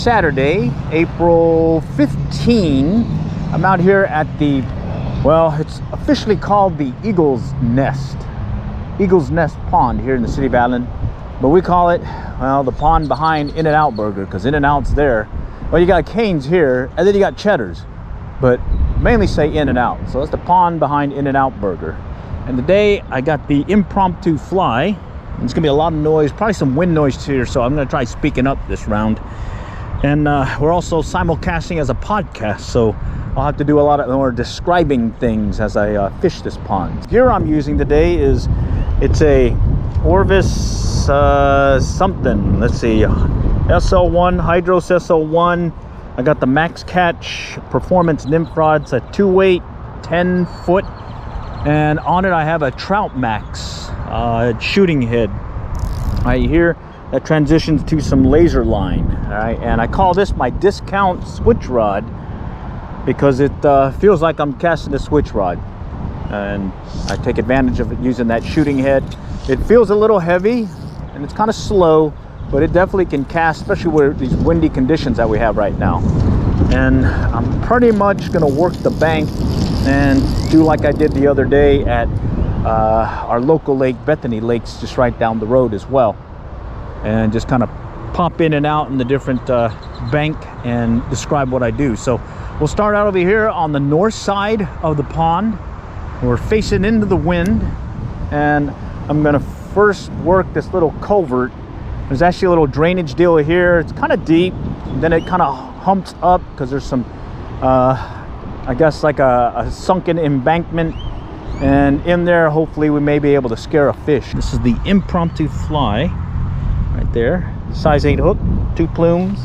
Saturday, April 15. I'm out here at the, well, it's officially called the Eagle's Nest Pond here in the city of Allen. But we call it, well, the pond behind In-N-Out Burger, because In-N-Out's there. Well, you got Cane's here, and then you got Cheddar's. But mainly say In-N-Out. So that's the pond behind In-N-Out Burger. And today I got the Impromptu Fly. It's gonna be a lot of noise, probably some wind noise here, so I'm gonna try speaking up this round. And we're also simulcasting as a podcast, so I'll have to do a lot of more describing things as I fish this pond. Gear I'm using today is, it's a Orvis something, let's see, SL1, Hydros SL1. I got the Max Catch Performance Nymph rods, a 2-weight, 10 foot. And on it I have a Trout Max shooting head right here that transitions to some laser line. All right, and I call this my discount switch rod because it feels like I'm casting a switch rod, and I take advantage of it using that shooting head. It feels a little heavy and it's kind of slow, but it definitely can cast, especially with these windy conditions that we have right now. And I'm pretty much gonna work the bank and do like I did the other day at our local lake, Bethany Lakes, just right down the road as well, and just kind of pop in and out in the different bank and describe what I do. So we'll start out over here on the north side of the pond. We're facing into the wind, and I'm gonna first work this little culvert. There's actually a little drainage deal here. It's kind of deep, then it kind of humps up because there's some I guess like a sunken embankment, and in there hopefully we may be able to scare a fish. This is the Impromptu Fly right there, size 8 hook, 2 plumes,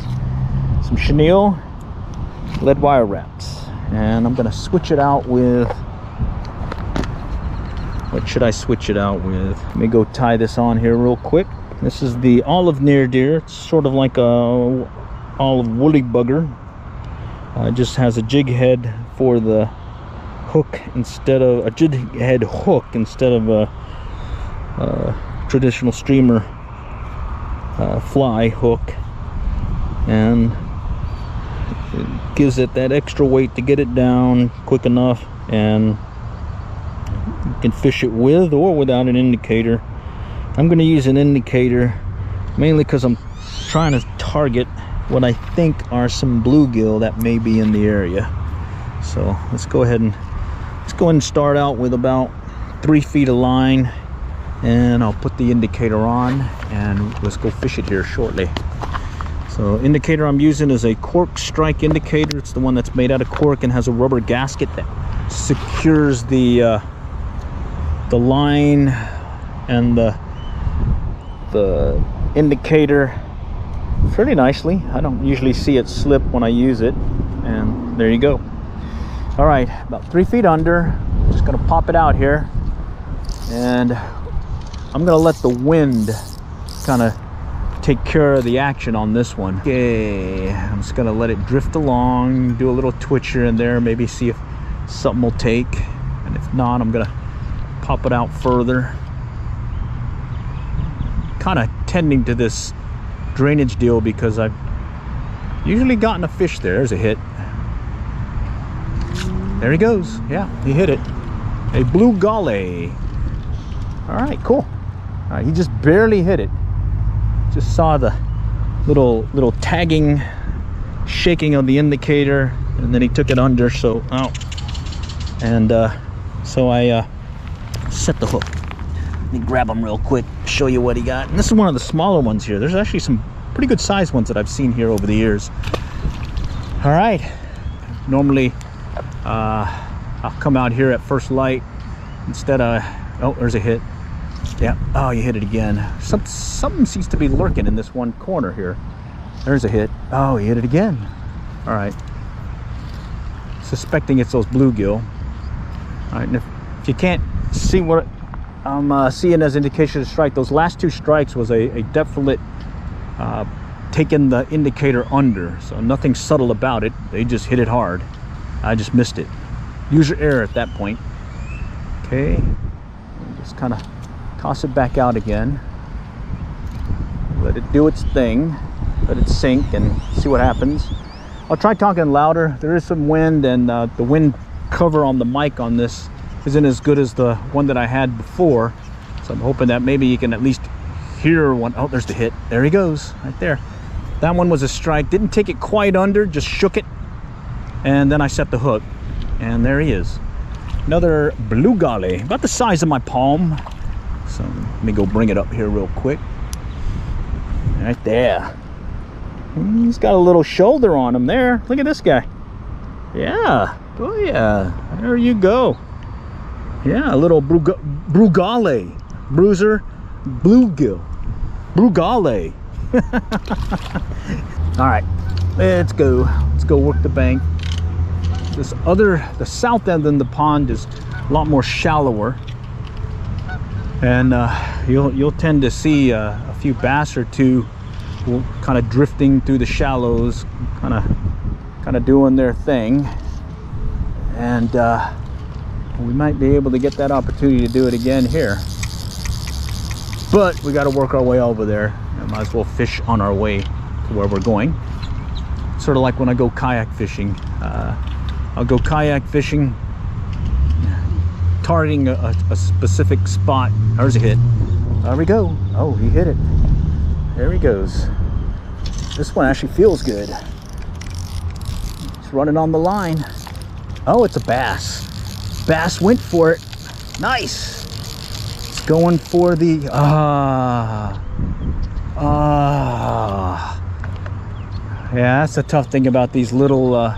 some chenille, lead wire wraps, and I'm gonna switch it out with, what should I switch it out with? Let me go tie this on here real quick. This is the Olive Near Deere. It's sort of like a olive woolly bugger. It just has a jig head for the hook instead of a jig head hook instead of a traditional streamer fly hook, and it gives it that extra weight to get it down quick enough, and you can fish it with or without an indicator. I'm going to use an indicator mainly because I'm trying to target what I think are some bluegill that may be in the area. So let's go ahead and start out with about 3 feet of line, and I'll put the indicator on and let's go fish it here shortly. So indicator I'm using is a cork strike indicator. It's the one that's made out of cork and has a rubber gasket that secures the line and the indicator pretty nicely. I don't usually see it slip when I use it, and there you go. All right, about 3 feet under. Just gonna pop it out here, and I'm gonna let the wind kind of take care of the action on this one. Okay, I'm just gonna let it drift along, do a little twitch here and there, maybe see if something will take, and if not, I'm gonna pop it out further. Kind of tending to this drainage deal because I've usually gotten a fish there. There's a hit. There he goes. Yeah, he hit it. A blue gully. All right, cool. All right, he just barely hit it. Just saw the little tagging, shaking of the indicator, and then he took it under. So, and so I set the hook. Let me grab him real quick, show you what he got. And this is one of the smaller ones here. There's actually some pretty good sized ones that I've seen here over the years. All right, normally I'll come out here at first light instead of, oh, there's a hit. Yeah, oh, you hit it again. Something seems to be lurking in this one corner here. There's a hit. Oh, he hit it again. All right, suspecting it's those bluegill. All right, and if you can't see what I'm seeing as indication of strike, those last 2 strikes was a definite taking the indicator under, so nothing subtle about it. They just hit it hard. I just missed it. User error at that point. Okay, just kind of toss it back out again, let it do its thing. let it sink and see what happens. I'll try talking louder. There is some wind, and the wind cover on the mic on this isn't as good as the one that I had before. So I'm hoping that maybe you can at least hear one. Oh, there's the hit. There he goes, right there. That one was a strike. Didn't take it quite under, just shook it. And then I set the hook. And there he is. Another blue golly, about the size of my palm. So let me go bring it up here real quick. Right there. He's got a little shoulder on him there. Look at this guy. Yeah. Oh yeah. There you go. Yeah, a little brugale. Bruiser. Bluegill. Brugale. All right. Let's go. Let's go work the bank. The south end of the pond is a lot more shallower. And you'll tend to see a few bass or two kind of drifting through the shallows, kind of doing their thing. And we might be able to get that opportunity to do it again here, but we got to work our way over there. And might as well fish on our way to where we're going. Sort of like when I go kayak fishing. I'll go kayak fishing, targeting a specific spot. There's a hit. There we go. Oh, he hit it. There he goes. This one actually feels good. It's running on the line. Oh, it's a bass. Bass went for it. Nice. It's going for the yeah, that's the tough thing about these little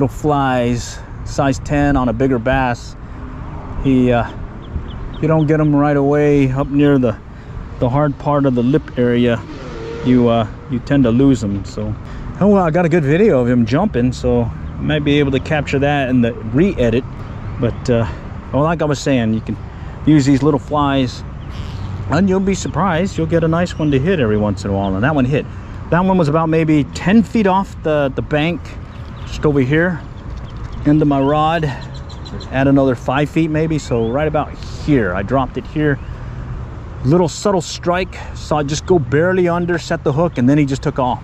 flies, size 10 on a bigger bass. You don't get them right away up near the hard part of the lip area. You tend to lose them. So, oh well, I got a good video of him jumping, so I might be able to capture that in the re-edit. But well, like I was saying, you can use these little flies, and you'll be surprised. You'll get a nice one to hit every once in a while. And that one hit. That one was about maybe 10 feet off the bank, just over here, into my rod. Add another 5 feet maybe, so right about here. I dropped it here. Little subtle strike, saw it just go barely under, set the hook, and then he just took off.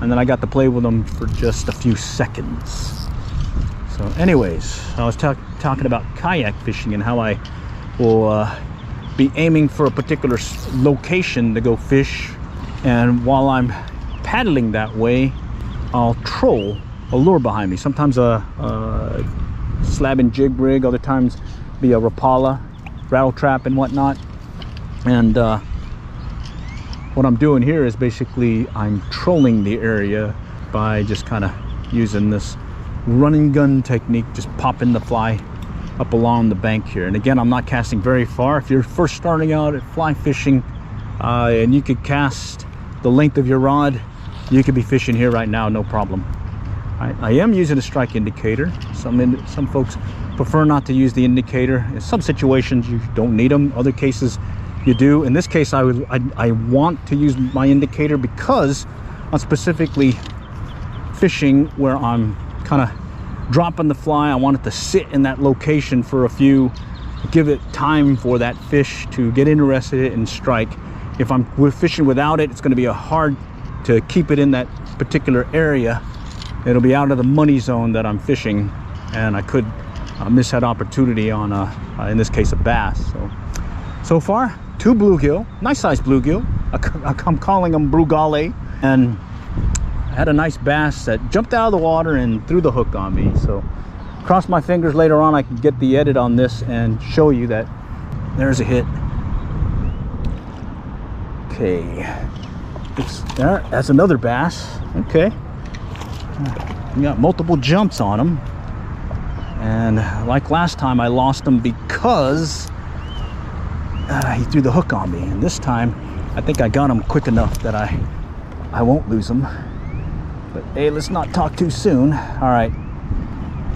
And then I got to play with him for just a few seconds. So anyways, I was talking about kayak fishing and how I will be aiming for a particular location to go fish. And while I'm paddling that way, I'll troll a lure behind me. Sometimes a slab and jig rig, other times be a Rapala, rattle trap and whatnot. And what I'm doing here is basically I'm trolling the area by just kind of using this running gun technique, just popping the fly up along the bank here. And again, I'm not casting very far. If you're first starting out at fly fishing and you could cast the length of your rod, you could be fishing here right now, no problem. I am using a strike indicator. Some folks prefer not to use the indicator. In some situations you don't need them, other cases you do. In this case, I want to use my indicator because I'm specifically fishing where I'm kind of dropping the fly. I want it to sit in that location for a few, give it time for that fish to get interested in it and strike. If we're fishing without it, it's going to be hard to keep it in that particular area. It'll be out of the money zone that I'm fishing, and I could miss that opportunity on in this case a bass. So far 2 bluegill, nice size bluegill. I'm calling them brugale, and I had a nice bass that jumped out of the water and threw the hook on me. So cross my fingers later on I can get the edit on this and show you that there's a hit. Okay, that's another bass. Okay, we got multiple jumps on him, and like last time I lost him because he threw the hook on me, and this time I think I got him quick enough that I won't lose him. But hey, let's not talk too soon. All right,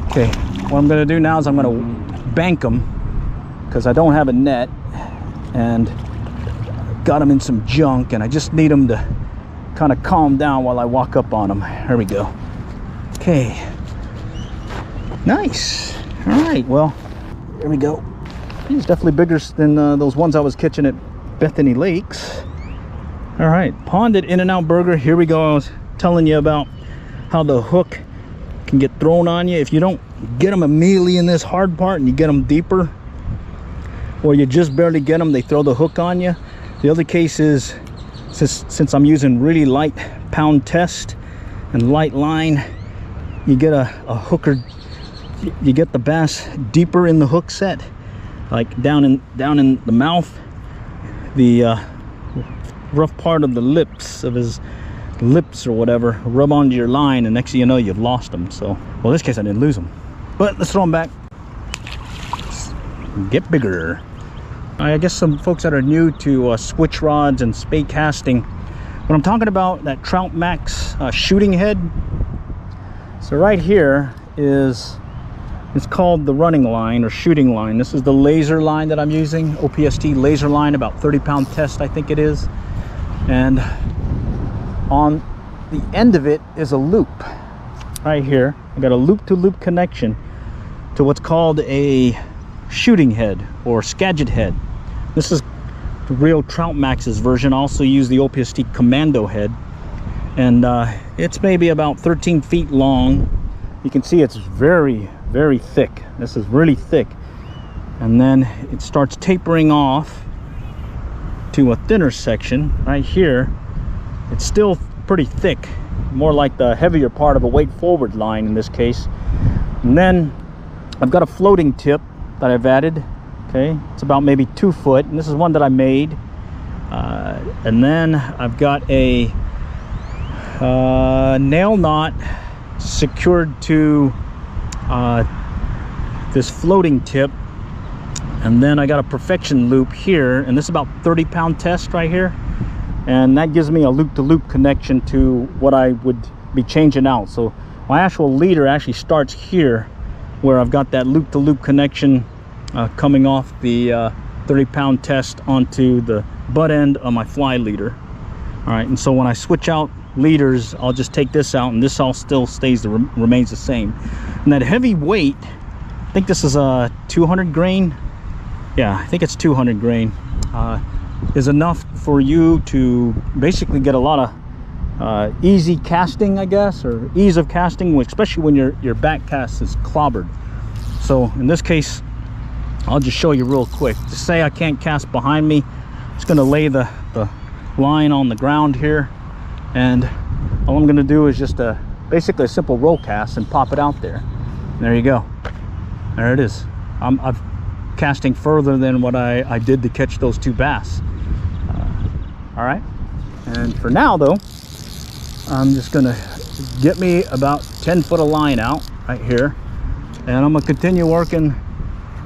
okay, what I'm gonna do now is I'm gonna bank him because I don't have a net and got him in some junk, and I just need him to kind of calm down while I walk up on him. Here we go. Okay, nice. All right, well, here we go. He's definitely bigger than those ones I was catching at Bethany Lakes. All right, pond at In-N-Out Burger. Here we go. I was telling you about how the hook can get thrown on you if you don't get them immediately in this hard part and you get them deeper, or you just barely get them, they throw the hook on you. The other case is, since I'm using really light pound test and light line, you get a hooker, you get the bass deeper in the hook set, like down in the mouth, the rough part of the lips of his lips or whatever, rub onto your line, and next thing you know, you've lost them. So, well, in this case I didn't lose them, but let's throw them back. Get bigger. I guess some folks that are new to switch rods and spey casting, when I'm talking about that Trout Max shooting head, so right here is, it's called the running line or shooting line. This is the laser line that I'm using, OPST laser line, about 30-pound test I think it is. And on the end of it is a loop right here. I got a loop-to-loop connection to what's called a shooting head or Skagit head. This is the real Trout Max's version. I also use the OPST Commando head, and it's maybe about 13 feet long. You can see it's very, very thick. This is really thick, and then it starts tapering off to a thinner section right here. It's still pretty thick, more like the heavier part of a weight forward line in this case. And then I've got a floating tip that I've added. Okay, it's about maybe 2 foot, and this is one that I made. And then I've got a nail knot secured to this floating tip, and then I got a perfection loop here, and this is about 30-pound test right here, and that gives me a loop-to-loop connection to what I would be changing out. So my actual leader actually starts here, where I've got that loop-to-loop connection coming off the 30-pound test onto the butt end of my fly leader. All right, and so when I switch out leaders, I'll just take this out, and this all still stays remains the same. And that heavy weight, I think this is a 200 grain. Yeah, I think it's 200 grain. Is enough for you to basically get a lot of easy casting, I guess, or ease of casting, especially when your back cast is clobbered. So in this case, I'll just show you real quick. To say I can't cast behind me, I'm just going to lay the line on the ground here, and all I'm going to do is just basically a simple roll cast and pop it out there. And there you go. There it is. I'm casting further than what I did to catch those 2 bass. All right, and for now though, I'm just gonna get me about 10 foot of line out right here, and I'm gonna continue working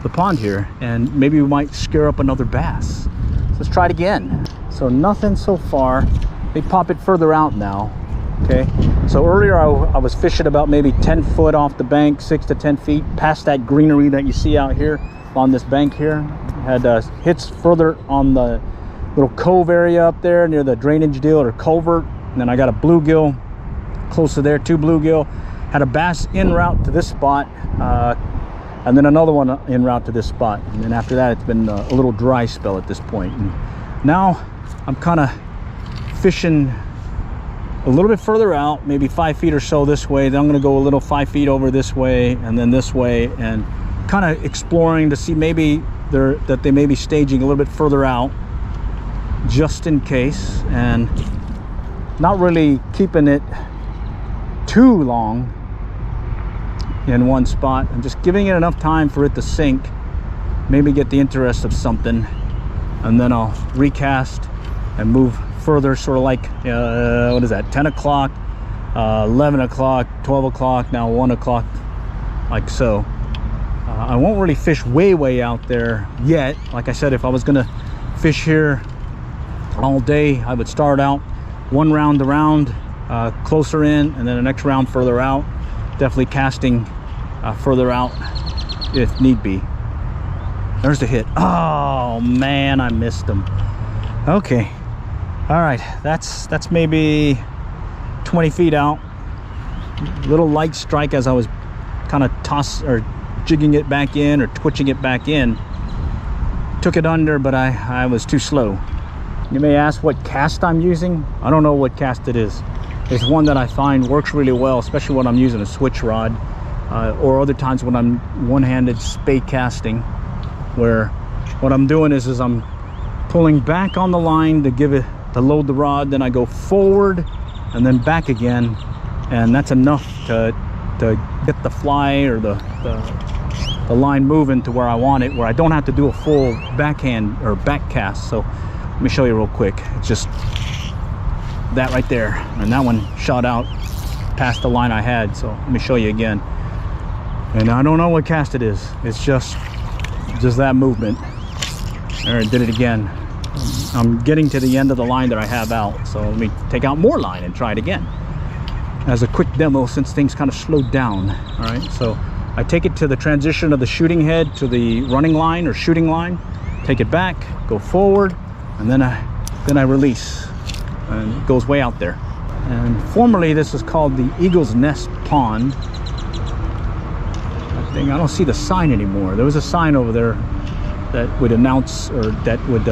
the pond here, and maybe we might scare up another bass. So let's try it again. So nothing so far. They pop it further out now. Okay, so earlier I was fishing about maybe 10 foot off the bank, 6 to 10 feet past that greenery that you see out here on this bank here. Had hits further on the little cove area up there near the drainage deal or culvert, and then I got a bluegill close to there, 2 bluegill. Had a bass en route to this spot, and then another one en route to this spot, and then after that it's been a little dry spell at this point. And now I'm kind of fishing a little bit further out, maybe 5 feet or so this way. Then I'm going to go a little 5 feet over this way, and then this way, and kind of exploring to see maybe that they may be staging a little bit further out, just in case, and not really keeping it too long in one spot, and just giving it enough time for it to sink, maybe get the interest of something, and then I'll recast and move further, sort of like what is that, 10 o'clock, 11 o'clock, 12 o'clock, now 1 o'clock, like so. I won't really fish way out there yet. Like I said, if I was gonna fish here all day, I would start out one round around closer in, and then the next round further out, definitely casting further out if need be. There's the hit. Oh man, I missed him. Okay, all right, that's maybe 20 feet out. Little light strike as I was kind of jigging it back in or twitching it back in. Took it under, but I was too slow. You may ask what cast I'm using. I don't know what cast it is. It's one that I find works really well, especially when I'm using a switch rod, or other times when I'm one-handed spay casting, where what I'm doing is I'm pulling back on the line to load the rod, then I go forward and then back again, and that's enough to get the fly or the line moving to where I want it, where I don't have to do a full backhand or back cast. So let me show you real quick. It's just that right there, and that one shot out past the line I had. So let me show you again. And I don't know what cast it is. It's just that movement. There, I did it again. I'm getting to the end of the line that I have out, so let me take out more line and try it again as a quick demo, since things kind of slowed down. All right, so I take it to the transition of the shooting head to the running line or shooting line, take it back, go forward, and then I release, and it goes way out there. And formerly this is called the Eagle's Nest Pond. I don't see the sign anymore. There was a sign over there that would announce, or that would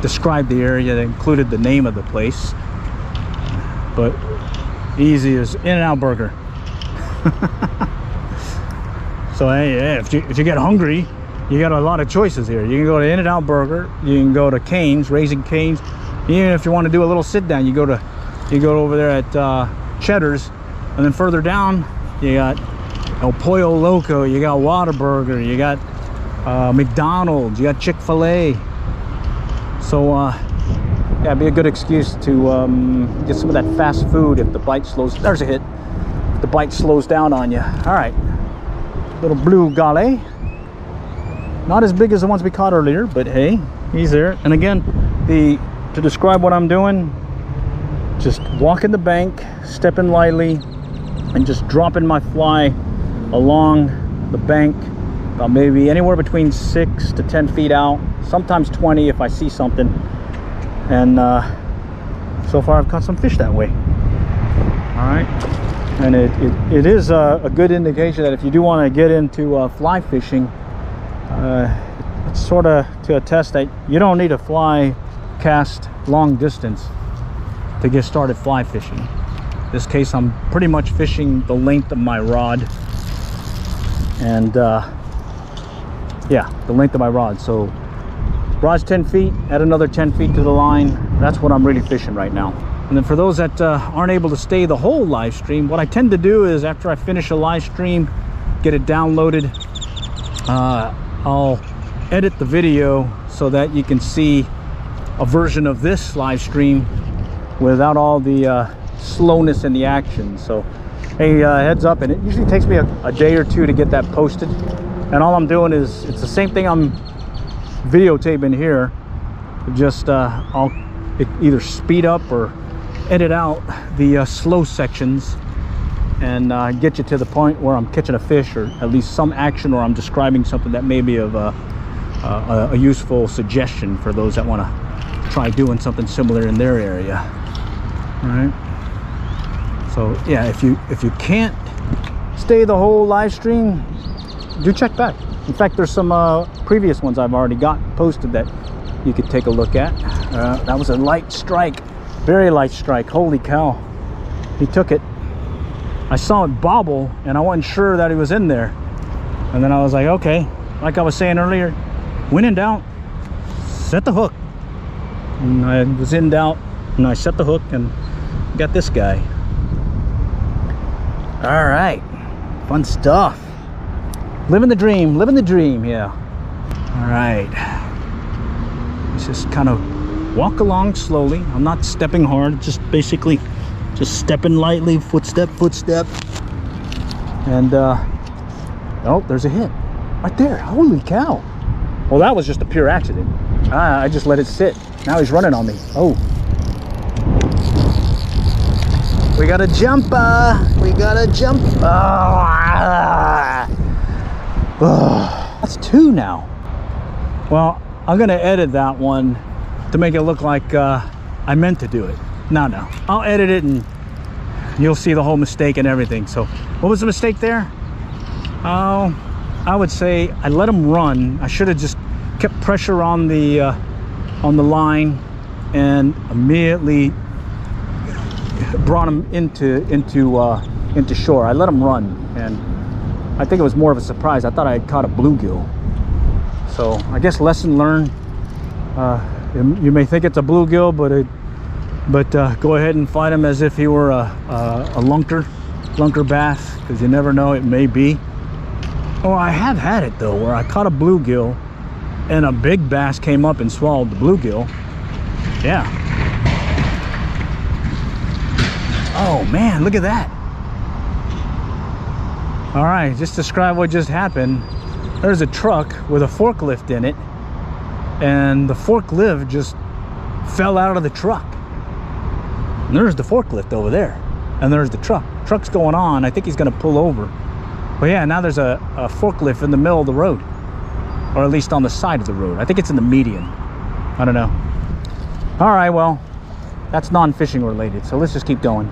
describe the area, that included the name of the place. But easy as In-N-Out Burger. So hey, if you get hungry, you got a lot of choices here. You can go to In-N-Out Burger, you can go to Cane's, Raising Cane's. Even if you want to do a little sit down, you go over there at Cheddar's, and then further down you got El Pollo Loco, you got Whataburger, you got McDonald's, you got Chick-fil-A. So yeah, it'd be a good excuse to get some of that fast food if the bite slows. There's a hit. If the bite slows down on you. All right, little blue gale. Not as big as the ones we caught earlier, but hey, he's there. And again, to describe what I'm doing, just walking the bank, stepping lightly, and just dropping my fly along the bank, about maybe anywhere between 6 to 10 feet out, sometimes 20 if I see something. And so far I've caught some fish that way. All right, and it is a good indication that if you do want to get into fly fishing, it's sort of to attest that you don't need a fly cast long distance to get started fly fishing. In this case, I'm pretty much fishing the length of my rod, and yeah, the length of my rod. So rod's 10 feet, add another 10 feet to the line. That's what I'm really fishing right now. And then for those that aren't able to stay the whole live stream, what I tend to do is after I finish a live stream, get it downloaded, I'll edit the video so that you can see a version of this live stream without all the slowness in the action. So hey, heads up, and it usually takes me a day or two to get that posted. And all I'm doing is, it's the same thing I'm videotaping here, just I'll either speed up or edit out the slow sections and get you to the point where I'm catching a fish, or at least some action, or I'm describing something that may be of a useful suggestion for those that want to try doing something similar in their area. All right, so yeah, if you can't stay the whole live stream, do check back. In fact, there's some previous ones I've already got posted that you could take a look at. That was a light strike, very light strike. Holy cow, he took it. I saw it bobble and I wasn't sure that he was in there, and then I was like, okay, like I was saying earlier, when in doubt, set the hook. And I was in doubt and I set the hook and got this guy. All right, fun stuff. Living the dream, yeah. All right, let's just kind of walk along slowly. I'm not stepping hard, just basically just stepping lightly, footstep, and oh, there's a hit right there. Holy cow. Well, that was just a pure accident. I just let it sit. Now he's running on me. Oh, we got a jumper. That's two now. Well, I'm gonna edit that one to make it look like I meant to do it. No, I'll edit it and you'll see the whole mistake and everything. So what was the mistake there? Oh, I would say I let him run. I should have just kept pressure on the line and immediately brought him into shore. I let him run, and I think it was more of a surprise. I thought I had caught a bluegill. So I guess lesson learned. You may think it's a bluegill, but go ahead and fight him as if he were a lunker bass, because you never know, it may be. Oh, I have had it though, where I caught a bluegill and a big bass came up and swallowed the bluegill. Yeah. Oh man, look at that. All right, just describe what just happened. There's a truck with a forklift in it, and the forklift just fell out of the truck. And there's the forklift over there, and there's the truck's going on. I think he's gonna pull over. But yeah, now there's a forklift in the middle of the road, or at least on the side of the road. I think it's in the median. I don't know. All right, well, that's non-fishing related, so let's just keep going.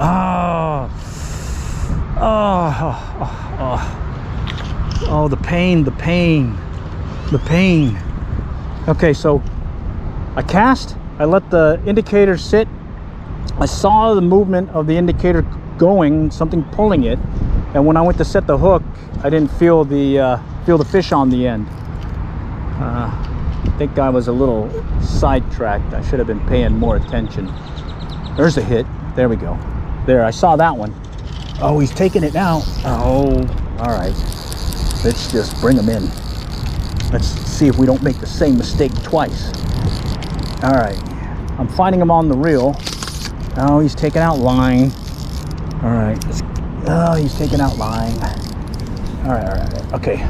Oh, the pain. Okay, so I cast, I let the indicator sit. I saw the movement of the indicator going, something pulling it, and when I went to set the hook, I didn't feel the fish on the end. I think I was a little sidetracked. I should have been paying more attention. There's a hit. There we go. There, I saw that one. Oh, he's taking it now. Oh, all right. Let's just bring him in. Let's see if we don't make the same mistake twice. All right, I'm finding him on the reel. Oh, he's taking out line. All right. Oh, he's taking out line. All right. Okay.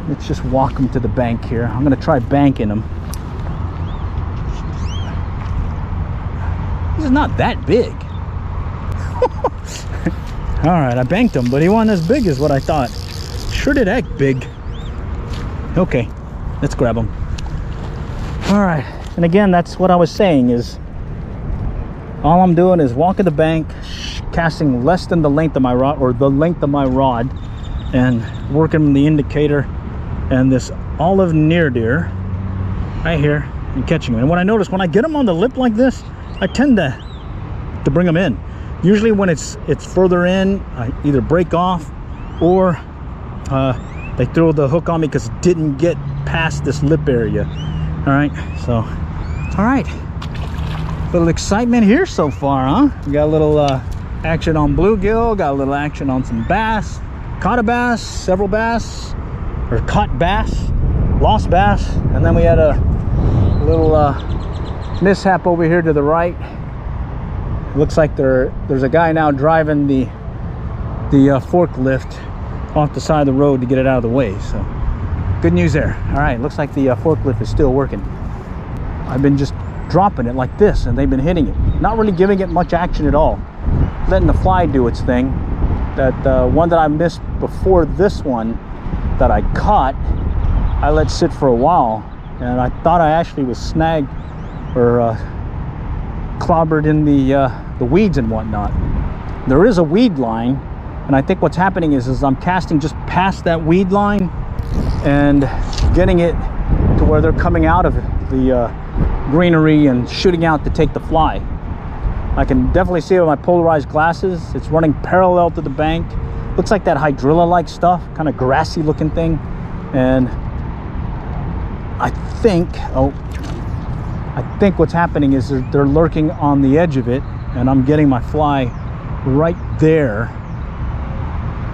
Let's just walk him to the bank here. I'm gonna try banking him. He's not that big. All right, I banked him, but he wasn't as big as what I thought. Sure did act big. Okay, let's grab him. All right, and again, that's what I was saying, is all I'm doing is walking the bank, casting less than the length of my rod, or the length of my rod, and working the indicator and this Olive Near Deere right here and catching him. And what I notice, when I get them on the lip like this, I tend to bring them in. Usually when it's further in, I either break off or they throw the hook on me because it didn't get past this lip area. All right, so all right, little excitement here so far, huh? We got a little action on bluegill, got a little action on some bass, caught a bass, several bass, or caught bass, lost bass, and then we had a little mishap over here to the right. It looks like there's a guy now driving the forklift off the side of the road to get it out of the way, so good news there. All right, looks like the forklift is still working. I've been just dropping it like this, and they've been hitting it, not really giving it much action at all, letting the fly do its thing. That one that I missed before this one that I caught, I let sit for a while, and I thought I actually was snagged or clobbered in the weeds and whatnot. There is a weed line, and I think what's happening is I'm casting just past that weed line and getting it to where they're coming out of the greenery and shooting out to take the fly. I can definitely see it with my polarized glasses. It's running parallel to the bank. Looks like that hydrilla-like stuff, kind of grassy looking thing. And I think what's happening is they're lurking on the edge of it, and I'm getting my fly right there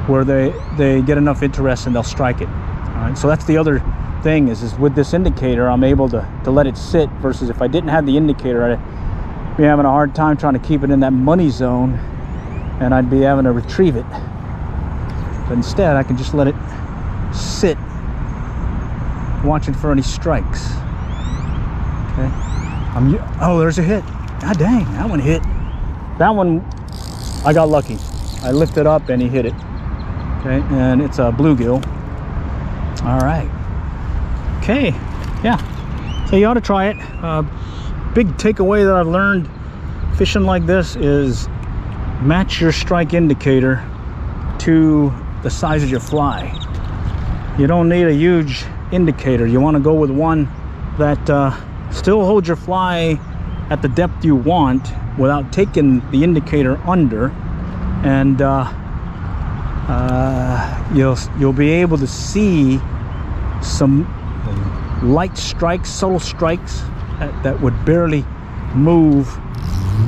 where they get enough interest and they'll strike it. All right, so that's the other thing is with this indicator, I'm able to let it sit, versus if I didn't have the indicator, I'd be having a hard time trying to keep it in that money zone, and I'd be having to retrieve it. But instead, I can just let it sit, watching for any strikes. Okay. Oh, there's a hit. God dang, that one hit. That one, I got lucky. I lifted up and he hit it. Okay, and it's a bluegill. All right. Okay, yeah. So you ought to try it. Big takeaway that I've learned fishing like this is match your strike indicator to the size of your fly. You don't need a huge indicator. You want to go with one that still hold your fly at the depth you want without taking the indicator under, and you'll be able to see some light strikes, subtle strikes that would barely move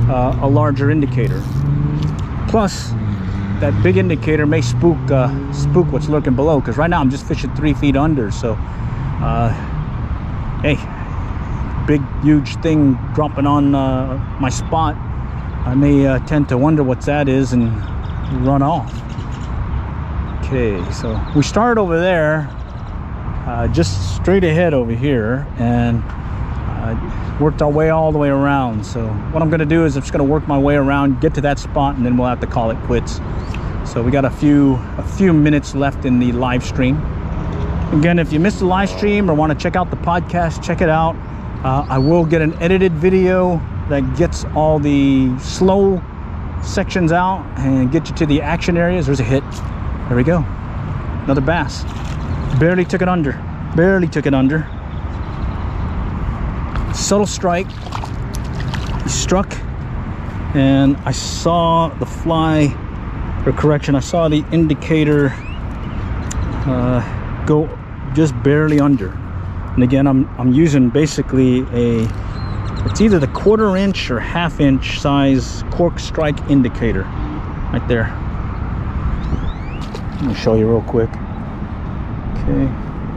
a larger indicator. Plus, that big indicator may spook what's lurking below, because right now I'm just fishing 3 feet under. So hey, big huge thing dropping on my spot, I may tend to wonder what that is and run off. Okay, so we started over there, just straight ahead over here, and worked our way all the way around. So what I'm going to do is I'm just going to work my way around, get to that spot, and then we'll have to call it quits. So we got a few minutes left in the live stream. Again, if you missed the live stream or want to check out the podcast, check it out. I will get an edited video that gets all the slow sections out and get you to the action areas. There's a hit. There we go. Another bass. Barely took it under. Barely took it under. Subtle strike. He struck, and I saw the fly, or correction, I saw the indicator go just barely under. And again, I'm using basically it's either the 1/4 inch or 1/2 inch size cork strike indicator right there. Let me show you real quick. Okay,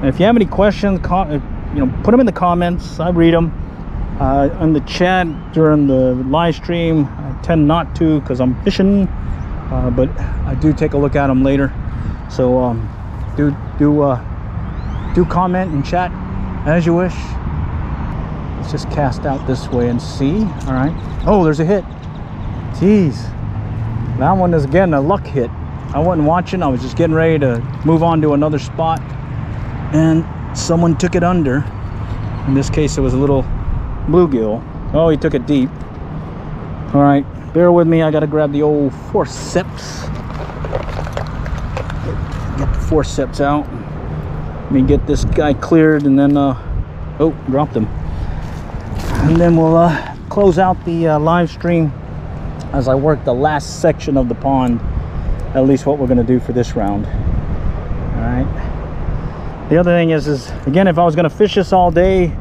and if you have any questions, put them in the comments. I read them. On the chat during the live stream, I tend not to because I'm fishing, but I do take a look at them later. So do comment and chat as you wish. Let's just cast out this way and see. All right. Oh, there's a hit. Jeez, that one is again a luck hit. I wasn't watching. I was just getting ready to move on to another spot, and someone took it under. In this case, it was a little bluegill. Oh, he took it deep. All right, bear with me. I gotta grab the old forceps. Get the forceps out. Let me get this guy cleared, and then oh, dropped him. And then we'll close out the live stream as I work the last section of the pond. At least what we're gonna do for this round. All right. The other thing is again, if I was gonna fish this all day,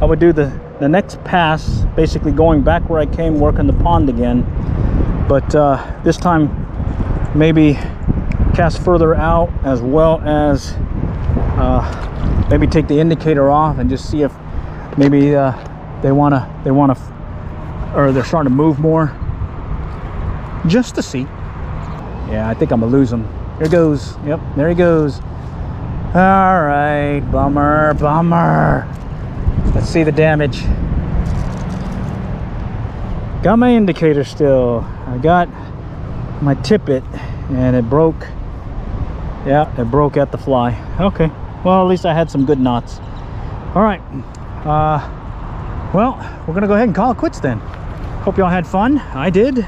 I would do the next pass, basically going back where I came, working the pond again. But this time, maybe cast further out, as well as maybe take the indicator off and just see if maybe they wanna, or they're starting to move more, just to see. Yeah, I think I'm gonna lose him. Here goes. Yep, there he goes. All right, bummer. Let's see the damage. Got my indicator still. I got my tippet, and it broke. Yeah, it broke at the fly. Okay, well, at least I had some good knots. All right, well, we're gonna go ahead and call it quits then. Hope y'all had fun. I did.